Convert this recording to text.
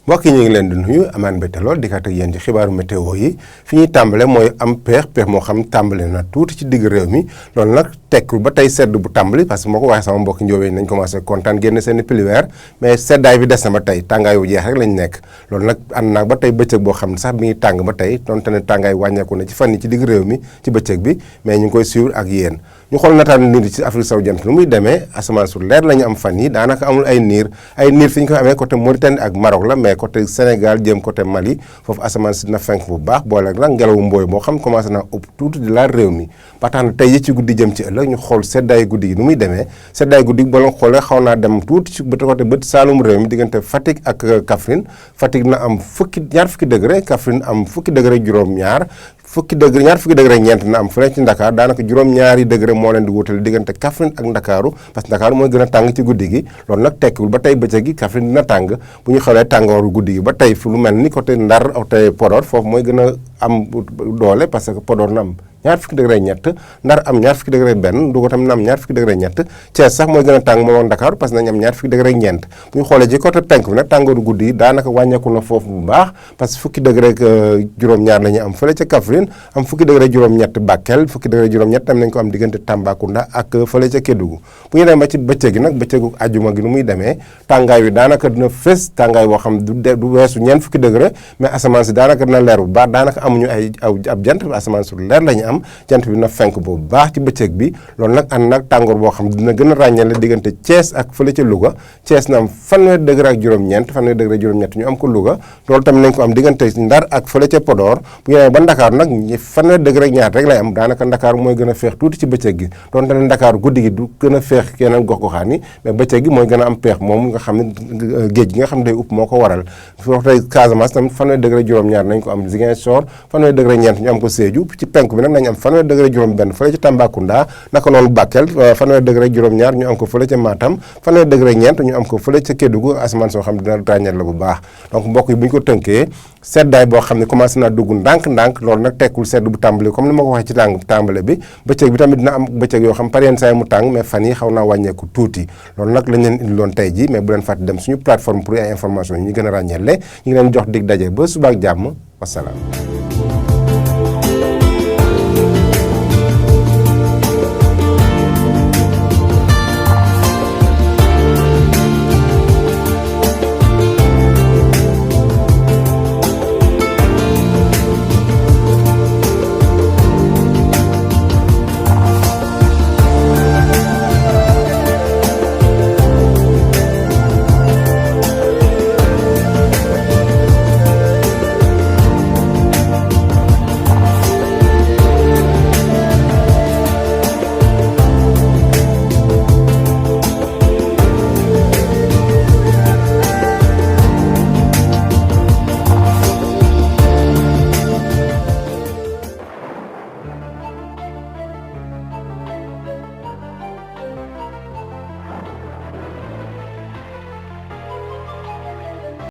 mbokk yi ñu ngi leen di nuyu amaan mbégte lool dikkaat ak yéen ci xibaaru météo yi fi ñuy tàmbale mooy am peex moo xam tàmbale na tuuti ci digg réew mi loolu nag tekkul ba tey sedd bu tàmbali parce que moo ko waxee sama mbokki njóobee nañ commencé kontaan génn seen piliweer mais seddaay bi des na ba tey tàngaay bu jeex rek lañ nekk loolu nag ànd naag ba tey bëccëg boo xam ne sax bi ngi tàng ba tey donte ne tàngaay wàññeeku na ci fan yi ci digg réew mi ci bëccëg bi mais ñu ngi koy suivre ak yéen ñu xool nataan niir ci Afrique sowu jant nu muy demee asamaan su leer la ñu am fan yi daanaka amul ay niir fi ñu ko amee côté Mauritanie ak Maroc la mais côté Sénégal jëm côté Mali foofu asamaan si dina fenk bu baax boole nag ngelawu mbooy moo xam commencé naa ëpp tuuti di laal réew mi ba tax na tey yi ci guddi jëm ci ëllëg ñu xool seddaay guddi gi nu muy demee seddaay guddi gi boo leen xoolee xaw naa dem tuuti ci côté bët saalum réew mi diggante Fatick ak Kaffrine Fatick na am ñaar fukki degré Kaffrine am fukki degré juróom-ñaar ñaar fukki degré ñeent na am fële ci Ndakaar daanaka juróom-ñaari degré moo leen di wutale diggante Kaffrine ak Ndakaaru parce que Ndakaaru mooy gën a tàng ci guddi gi loolu nag tekkiwul ba tey bëccëg gi Kaffrine dina tàng bu ñu xoolee tàngooru guddi gi ba tey fu lu mel ni côté Ndar côté Podor foofu mooy gën a am doole parce que Podor na am ñaar fukki degré ñett Ndar am ñaar fukki degré benn Louga tam na am ñaar fukki degré ñett Thiès sax mooy gën a tàng moom ak Ndakaaru parce que nañ am ñaar fukki degré ñeent bu ñu xoolee ci côté penk bi nag tàngooru guddi yi daanaka wàññeeku na foofu bu baax parce que fukki degré juróom-ñaar la ñu am fële ca Kaffrine am fukki degré juróom-ñett Bakel fukki degré juróom-ñett tam nañ ko am diggante Tambacounda ak fële ca Kédougou bu ñu demee ba ci bëccëg gi nag bëccëgu ajuma gi nu muy demee tàngaay wi daanaka dina fës tàngaay boo xam du weesu ñeent fukki degré mais asamaan si daanaka dina leer bu baax daanaka amuñu ab jant asamaan su leer la ñu am jant bi na fenk bu baax ci bëccëg bi loolu nag ànd nag tàngoor boo xam dina gën a ràññale diggante Thiès ak fële ca Louga Thiès na am fanweeri degré ak juróom-ñeent fanweeri degré juróom-ñett ñu am ko Louga loolu tamit nañ ko am diggante Ndar ak fële ca Podor bu ñu demee ba Ndakaaru nag fanweeri degré ak ñaar rek lay am daanaka Ndakaaru mooy gën a feex tuuti ci bëccëg gi donte ne Ndakaaru guddi gi du gën a feex yeneen gox-goxaan yi mais bëccëg gi mooy gën a am peex moom nga xam ne géej gi nga xam ne day upp moo ko waral foofu tey Casamance tamit fanweeri degré juróom-ñaar nañ ko am Ziguinchor fanweeri degré ñeent ñu am ko Sédhiou ci penk bi nag nañ am fanweeri degré juróom-benn fële ca Tambacounda naka noonu Bakel fanweeri degré juróom-ñaar ñu am ko fële ca Matam fanweeri degré ñeent ñu am ko fële ca Kédougou asamaan soo xam dina ràññal la bu baax donc mbokk yi bu ñu ko tënkee seddaay boo xam ne commencé naa dugg ndànk-ndànk loolu nag tekkul sedd bu tàmbali comme ni ma ko waxee ci tàmbale bi bëccëg bi tamit dina am bëccëg yoo xam par yenn saa yi mu tàng mais fan yi xaw naa wàññeeku tuuti loolu nag lañ leen indiloon tey ji mais bu leen fàtte dem suñu plateforme pour ay information yi ñu gën a ràññelle ñu ngi leen jox dig daje ba suba ak jàmm wasalaam